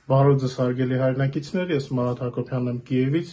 Բարև ձեզ հարգելի հայրենակիցներ, ես Մարատ Հակոբյանն եմ Կիևից։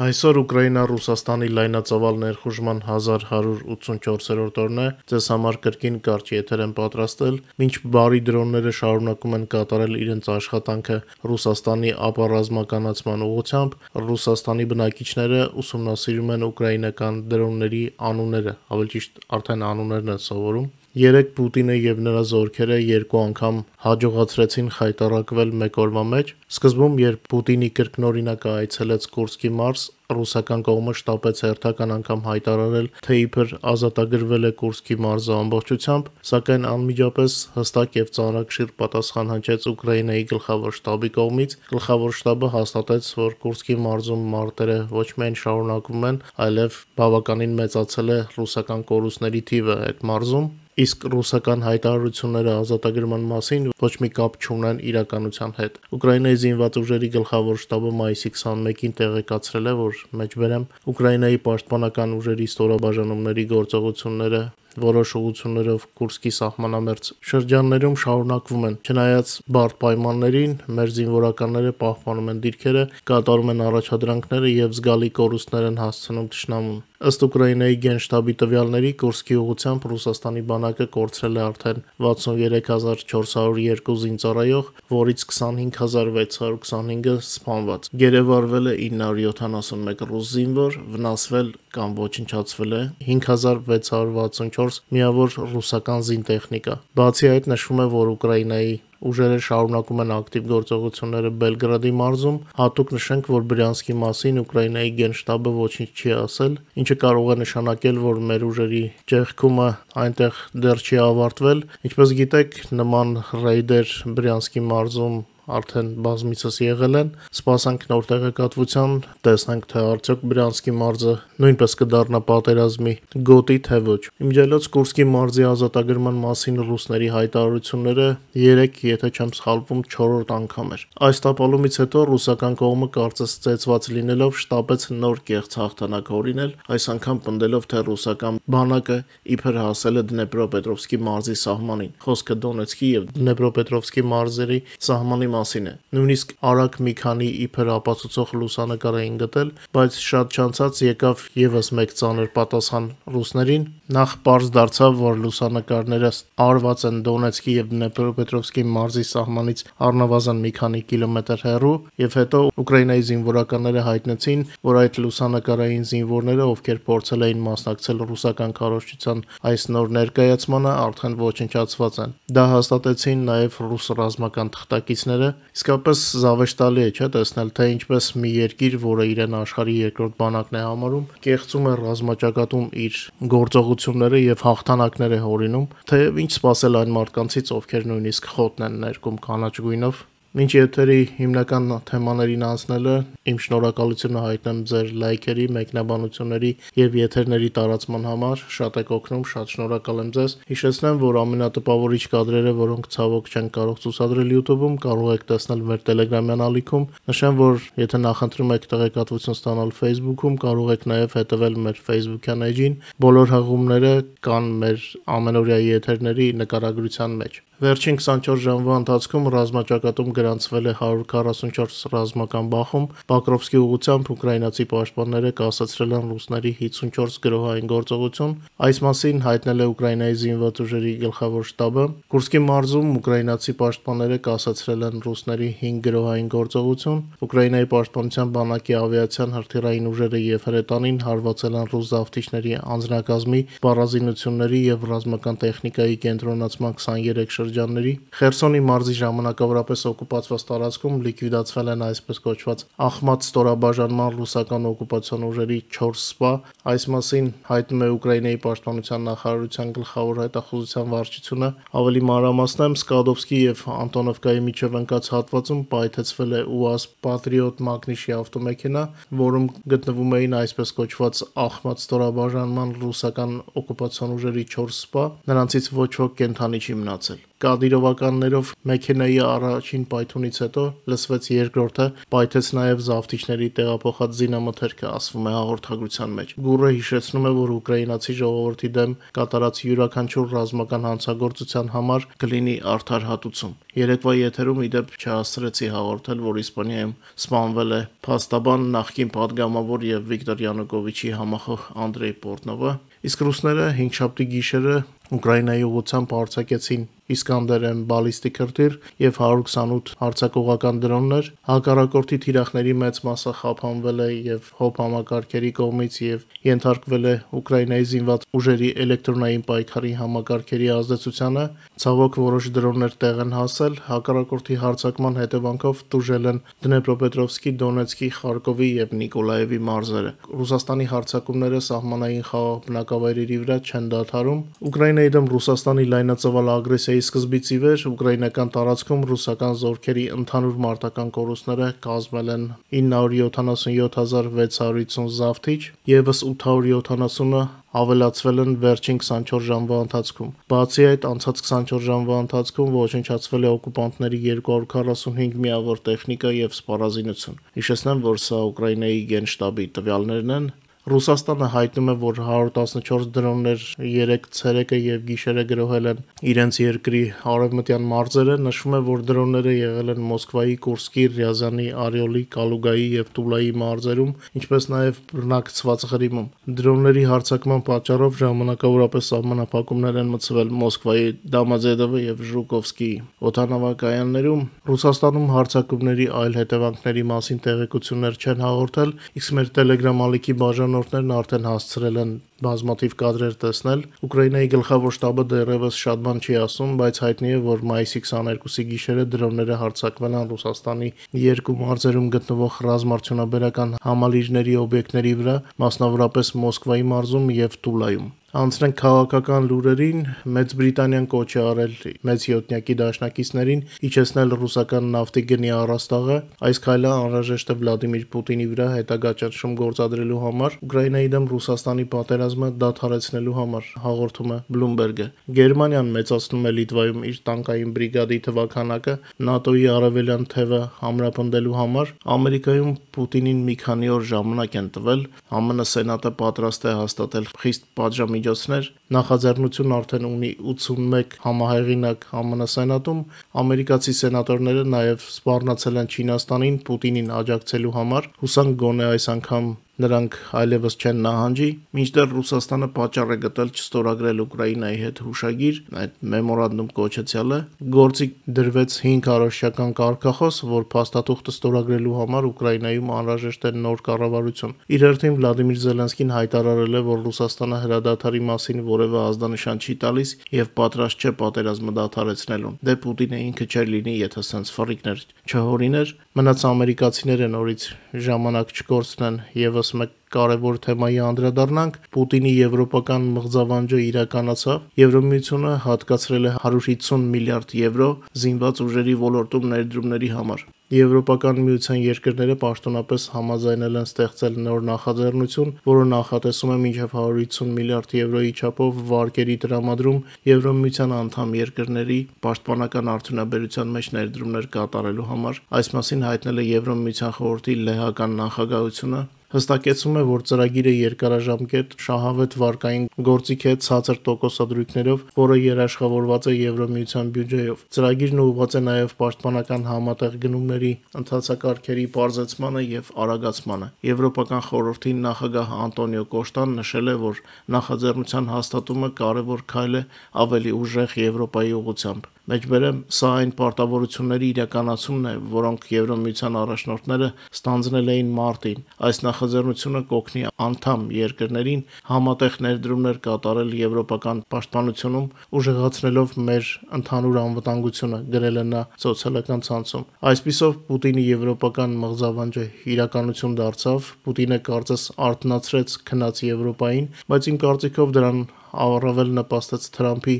Այսօր Ուկրաինա-Ռուսաստանի լայնածավալ ներխուժման 1184-րդ օրն է, ձեզ համար կրկին կարճ եթեր եմ պատրաստել, մինչ բարի դրոնները շարունակում են կատարել իրենց աշխատանքը Ռուսաստանի ապառազմականացման ուղղությամբ, Ռուսաստանի բնակիչները ուսումնասիրում են ուկրաինական դրոնների անունները, ավելի ճիշտ արդեն անուններն են սովորում։ Երեկ Պուտինը եւ նրա զորքերը երկու անգամ հաջողացրեցին խայտառակվել մեկ օրվա մեջ։ Սկզբում, երբ Պուտինի կրկնօրինակը այցելեց Կուրսկի մարզ, ռուսական կողմը շտապեց հերթական անգամ հայտարարել, թե իբր ազատագրվել է Կուրսկի մարզը ամբողջությամբ, սակայն անմիջապես հստակ եւ ծանրակշիռ պատասխան հնչեց Ուկրաինայի գլխավոր շտաբի կողմից։ Գլխավոր շտաբը հաստատեց, որ Կուրսկի մարզում մարտերը ոչ միայն շարունակվում են, այլև բավականին մեծացել է ռուսական կորուստների թիվը այդ մարզում։ Իսկ ռուսական հայտարարությունները ազատագրման մասին ոչ մի կապ չունեն իրականության հետ։ Ուկրաինայի զինված ուժերի գլխավոր շտաբը մայիսի 21-ին տեղեկացրել է, որ մեջբերեմ Ուկրաինայի պաշտպանական ուժերի ստորաբաժանումների գործողությունները որոշ ուղղություններով Կուրսկի սահմանամերձ շրջաններում շարունակվում են։ Չնայած բարդ պայմաններին, մեր զինվորականները պահպանում են դիրքերը, կատարում են առաջադրանքները եւ զգալի կորուստներ են հասցնում թշնամուն։ Ըստ Ուկրաինայի գենշտաբի տվյալների, Կուրսկի ուղղությամբ Ռուսաստանի բանակը կորցրել է արդեն 63402 զինծառայող, որից 25625-ը սպանված։ Գերեվարվել է 971 ռուս զինվոր, վնասվել կամ ոչնչացվել է 5664 միավոր ռուսական զինտեխնիկա։ Բացի այդ, նշվում է, որ Ուկրաինայի ուժերը շարունակում են ակտիվ գործողությունները Բելգրադի մարզում։ Հատուկ նշենք, որ Բրյանսկի մասին Ուկրաինայի գենշտաբը ոչինչ չի ասել, ինչը կարող է նշանակել, որ մեր ուժերի ճեղքումը այնտեղ դեռ չի ավարտվել։ Ինչպես գիտեք, նման ռեյդեր Բրյանսկի մարզում արդեն բազմիցս եղել են։ Սպասենք նոր տեղեկատվության, տեսնենք, թե արդյոք Բրյանսկի մարզը նույնպես կդառնա պատերազմի գոտի, թե ոչ։ Իմիջիայլոց Կուրսկի մարզի ազատագրման մասին ռուսների հայտարարությունները երեք, եթե չեմ սխալվում, 4-րդ անգամ էր։ Այս տապալումից հետո ռուսական կողմը կարծես ծեծված լինելով շտապեց նոր կեղծ հաղթանակ հորինել, այս անգամ պնդելով, թե ռուսական բանակը իբր հասել է Դնեպրոպետրովսկի մարզի սահմանին։ Խոսքը Դոնեցկի եւ Դնեպրոպետրովսկի մարզերի սահմանի մասին է։ Նույնիսկ արագ մի քանի իբր ապացուցող լուսանկար էին գտել, բայց շատ չանցած եկավ եւս մեկ ծանր պատասխան ռուսներին։ Նախ պարզ դարձավ, որ լուսանկարները արված են Դոնեցկի եւ Դնեպրոպետրովսկի մարզի սահմանից առնվազն մի քանի կիլոմետր հեռու, եւ հետո Ուկրաինայի զինվորականները հայտնեցին, որ այդ լուսանկարային զինվորները, ովքեր փորձել էին մասնակցել ռուսական քարոզչության այս նոր ներկայացմանը, արդեն ոչնչացված են։ Դա հաստատեցին նաեւ ռուս ռազմական թղթակիցները։ Իսկապես զավեշտալի է, չէ՞, տեսնել, թե ինչպես մի երկիր, որը իրեն աշխարհի երկրորդ բանակն է համարում, կեղծում է ռազմաճակատում իր գործողությունները եւ հաղթանակներ է հորինում, թեև ինչ սпасել այն մարդկանցից, ովքեր նույնիսկ խոտն են ներկում կանաչ գույնով։ Մինչ եթերի հիմնական թեմաներին անցնելը, իմ շնորհակալությունը հայտնեմ ձեր լայքերի, մեկնաբանությունների եւ եթերների տարածման համար, շատ եք օգնում, շատ շնորհակալ եմ ձեզ։ Հիշեցնեմ, որ ամենատպավորիչ կադրերը, որոնք ցավոք չեն կարող ցուցադրել YouTube-ում, կարող եք տեսնել մեր Telegram-յան ալիքում։ Նշեմ, որ եթե նախընտրում եք տեղեկատվություն ստանալ Facebook-ում, կարող եք նաեւ հետևել մեր Facebook-յան էջին։ Բոլոր հղումները կան մեր ամենօրյա եթերների նկարագրության մեջ։ Վերջին 24 ժամվա ընթացքում ռազմաճակատում գրանցվել է 144 ռազմական բախում։ Պոկրովսկի ուղղությամբ ուկրաինացի պաշտպանները կասեցրել են ռուսների 54 գրոհային գործողություն։ Այս մասին հայտնել է Ուկրաինայի զինված ուժերի գլխավոր շտաբը։ Կուրսկի մարզում ուկրաինացի պաշտպանները կասեցրել են ռուսների 5 գրոհային գործողություն։ Ուկրաինայի պաշտպանության բանակի ավիացիան, հրթիռային ուժերը եւ հրետանին հարվածել են ռուս զավթիչների անձնակազմի, պարազինությունների եւ ռազմական տեխնիկայի կենտրոնացման 23 շրջանների։ Խերսոնի մարզի ժամանակավորապես օկուպացված տարածքում լիկվիդացվել են այսպես կոչված Ախմատ ստորաբաժանման ռուսական օկուպացիոն ուժերի 4 սպա։ Այս մասին հայտնում է Ուկրաինայի պաշտպանության նախարարության գլխավոր հետախուզության վարչությունը։ Ավելի մանրամասնեմ, Սկադովսկի եւ Անտոնովկայի միջև ընկած հատվածում պայթեցվել է ՈՒԱԶ Patriot մագնիշի ավտոմեքենա, որում գտնվում էին այսպես կոչված Ախմատ ստորաբաժանման ռուսական օկուպացիոն ուժերի 4 սպա։ Նրանցից ոչ ոք կենդանի չի մնացել։ կադիրովականներով մեքենայի առաջին պայթունից հետո լսվեց երկրորդը, պայթեց նաև զավթիչների տեղափոխած զինամթերքը, ասվում է հաղորդագրության մեջ։ Գուրը հիշեցնում է, որ ուկրաինացի ժողովրդի դեմ կատարած յուրաքանչյուր ռազմական հանցագործության համար կլինի արդար հատուցում։ Երեկվա եթերում իդեպ չհասցրեցի հաղորդել, որ Իսպանիայում սպանվել է փաստաբան, նախկին падգամավոր եւ Վիկտոր Յանուկովիչի համախոհ Անդրեյ Պորտնովը, իսկ ռուսները հինգշաբթի գիշերը Ուկրաինայի ուղղությամբ արձակեցին Իսկանդեր-M բալիստիկ հրթիռ եւ 128 հարձակողական դրոններ, հակառակորդի թիրախների մեծ մասը խափանվել է եւ ՀՕՊ համակարգերի կողմից եւ ենթարկվել է Ուկրաինայի զինված ուժերի էլեկտրոնային պայքարի համակարգերի ազդեցությանը։ Ցավոք որոշ դրոններ տեղ են հասել, հակառակորդի հարձակման հետևանքով տուժել են Դնեպրոպետրովսկի, Դոնեցկի, Խարկովի եւ Նիկոլաևի մարզերը։ Ռուսաստանի հարձակումները սահմանային խաղաղ բնակավայրերի վրա չեն դադարում։ Ուկրաինայի դեմ Ռուսաստանի լայնածավալ ագրեսիայի սկզբից ի վեր ուկրաինական տարածքում ռուսական զորքերի ընդհանուր մարտական կորուստները կազմել են 977,650 զավթիչ, եւս 870-ը ավելացվել են վերջին 24 ժամվա ընթացքում։ Բացի այդ, անցած 24 ժամվա ընթացքում ոչնչացվել է օկուպանտների 245 միավոր տեխնիկա եւ սպառազինություն։ Հիշեցնեմ, որ սա Ուկրաինայի գենշտաբի տվյալներն են։ Ռուսաստանը հայտնում է, որ 114 դրոններ 3 ցերեկը եւ գիշերը գրոհել են իրենց երկրի արևմտյան մարզերը։ Նշվում է, որ դրոնները եղել են Մոսկվայի, Կուրսկի, Ռիազանի, Արիոլի, Կալուգայի եւ Տուլայի մարզերում, ինչպես նաեւ բռնակցված Ղրիմում։ Դրոնների հարձակման պատճառով ժամանակավորապես սահմանափակումներ են մտցվել Մոսկվայի Դոմոդեդովո եւ Ժուկովսկի օդանավակայաններում։ Ռուսաստանում հարձակումների այլ հետևանքների մասին տեղեկություններ չեն հաղորդել, իսկ մեր Telegram ալիքի բաժանորդներն արդեն հասցրել են բազմաթիվ կադրեր տեսնել։ Ուկրաինայի գլխավոր շտաբը դեռևս շատ բան չի ասում, բայց հայտնի է, որ մայիսի 22-ի գիշերը դրոնները հարձակվել են Ռուսաստանի երկու մարզերում գտնվող ռազմարդյունաբերական համալիրների օբյեկտների վրա, մասնավորապես Մոսկվայի մարզում եւ Տուլայում։ Անցնենք քաղաքական լուրերին։ Մեծ Բրիտանիան կոչ է արել մեծ յոթնյակի դաշնակիցներին իջեցնել ռուսական նավթի գնի առաստաղը։ Այս քայլը անհրաժեշտ է Վլադիմիր Պուտինի վրա հետագա ճնշում գործադրելու համար, Ուկրաինայի դեմ Ռուսաստանի պատերազմը դադարեցնելու համար, հաղորդում է Bloomberg-ը։ Գերմանիան մեծացնում է Լիտվայում իր տանկային բրիգադի թվաքանակը ՆԱՏՕ-ի արևելյան թևը ամրապնդելու համար։ Ամերիկայում Պուտինին մի քանի օր ժամանակ են տվել։ ԱՄՆ Սենատը պատրաստ է հաստատել խիստ պատժամիջոցներ։ Նախաձեռնություն արդեն ունի 81 համահեղինակ ԱՄՆ Սենատում։ Ամերիկացի սենատորները նաև սպառնացել են Չինաստանին Պուտինին աջակցելու համար։ Հուսանք գոնե այս անգամ նրանք այլևս չեն նահանջի, մինչդեռ Ռուսաստանը պատճառ է գտել չստորագրել Ուկրաինայի հետ հուշագիր, այդ մեմորանդում կոչեցյալը, գործի դրվեց 5 առօրյական կարգախոս, որ փաստաթուղթը ստորագրելու համար Ուկրաինայում անհրաժեշտ է նոր կառավարություն։ Իր հերթին Վլադիմիր Զելենսկին հայտարարել է, որ Ռուսաստանը հրադադարի մասին որևէ ազդանշան չի տալիս եւ պատրաստ չէ պատերազմը դադարեցնելուն։ Դե Պուտինը ինքը չէր լինի, եթե սենց ֆռիկներ չհորիներ։ Մնաց ամերիկացիները նորից ժամանակ չկորցնեն եւս մեկ կարևոր թեմայի անդրադառնանք։ Պուտինի եվրոպական մղձավանջը իրականացավ։ Եվրոմիությունը հատկացրել է 150 միլիարդ եվրո զինված ուժերի ոլորտում ներդրումների համար։ Եվրոպական միության երկրները պաշտոնապես համաձայնել են ստեղծել նոր նախաձեռնություն, որը նախատեսում է մինչև 150 միլիարդ եվրոյի չափով վարկերի տրամադրում Եվրոմիության անդամ երկրների պաշտպանական արդյունաբերության մեջ ներդրումներ կատարելու համար։ Այս մասին հայտնել է Եվրոմիության խորհրդի լեհական նախագահությունը։ Հստակեցում է, որ ծրագիրը երկարաժամկետ շահավետ վարկային գործիք է ցածր տոկոսադրույքներով, որը երաշխավորված է Եվրոմիության բյուջեով։ Ծրագիրն ուղղված է նաև պաշտպանական համատեղ գնումների ընթացակարգերի պարզեցմանը եւ արագացմանը։ Եվրոպական խորհրդի նախագահ Անտոնիո Կոշտան նշել է, որ նախաձեռնության հաստատումը կարևոր քայլ է ավելի ուժեղ Եվրոպայի ուղղությամբ։ Մեջբերեմ, սա այն պարտավորությունների իրականացումն է, որոնք Եվրոմիության առաջնորդները ստանձնել էին մարտին։ Այս նախաձեռնությունը կօգնի անդամ երկրներին համատեղ ներդրումներ կատարել եվրոպական պաշտպանությունում, ուժեղացնելով մեր ընդհանուր անվտանգությունը, գրել է նա սոցիալական ցանցում։ Այսպիսով Պուտինի եվրոպական մղձավանջը իրականություն դարձավ։ Պուտինը կարծես արթնացրեց քնած Եվրոպային, բայց իմ կարծիքով դրան առավել նպաստեց Թրամփի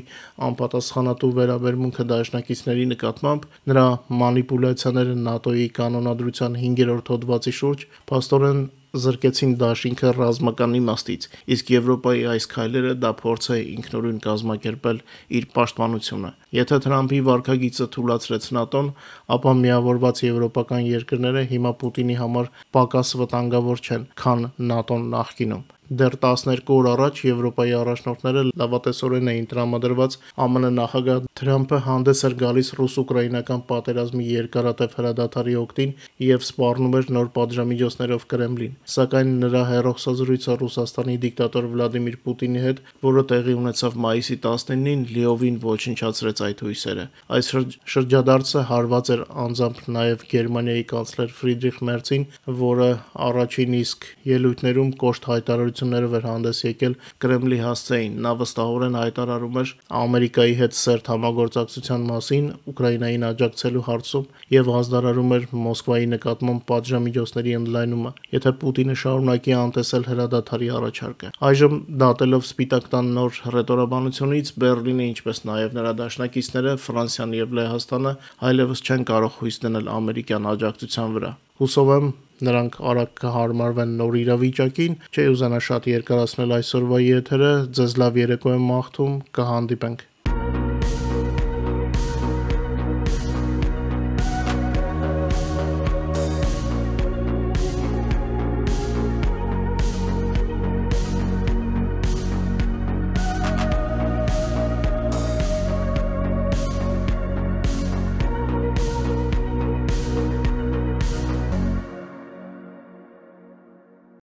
անպատասխանատու վերաբերմունքը դաշնակիցների նկատմամբ, նրա մանիպուլյացիաները ՆԱՏՕ-ի կանոնադրության 5-րդ հոդվածի շուրջ, փաստորեն զրկեցին դաշինքը ռազմական իմաստից, իսկ Եվրոպայի այս քայլերը դա փորձ է ինքնուրույն կազմակերպել իր պաշտպանությունը։ Եթե Թրամփի վարքագիծը թուլացրեց ՆԱՏՕ-ն, ապա միավորված եվրոպական երկրները հիմա Պուտինի համար պակաս վտանգավոր չեն, քան ՆԱՏՕ-ն նախկինում։ Դեռ 12 օր առաջ Եվրոպայի առաջնորդները լավատեսորեն էին տրամադրված ԱՄՆ նախագահ Թրամփը հանդես էր գալիս ռուս-ուկրաինական պատերազմի երկարատև հրադադարի օգտին եւ սպառնում էր նոր պատժամիջոցներով Կրեմլին, սակայն նրա հեռախոսազրույցը Ռուսաստանի դիկտատոր Վլադիմիր Պուտինի հետ, որը տեղի ունեցավ մայիսի 19-ին, լիովին ոչնչացրեց այդ հույսերը։ Այս շրջադարձը հարված էր անձամբ նաեւ Գերմանիայի կանցլեր Ֆրիդրիխ Մերցին, որը առաջին իսկ ելույթներում կոշտ հայտարարություններով էր հանդես եկել Կրեմլի հասցեին։ Նա վստահորեն հայտարարում էր Ամերիկայի հետ սերտ համագործակցության մասին Ուկրաինային աջակցելու հարցում եւ հանձնարարում էր Մոսկվայի նկատմամբ պատժամիջոցների ընդլայնումը, եթե Պուտինը շարունակի անտեսել հրադադարի առաջարկը։ Այժմ դատելով Սպիտակ տան նոր հռետորաբանությունից Բեռլինը, ինչպես նաեւ նրա դաշնակիցները Ֆրանսիան եւ Լեհաստանը այլևս չեն կարող հույս դնել ամերիկյան աջակցության վրա։ Հուսով եմ նրանք արագ կհարմարվեն նոր իրավիճակին, չէ ուզենա շատ երկարացնել այսօրվա եթերը, ձեզ լավ երեկո եմ մաղթում, կհանդիպենք։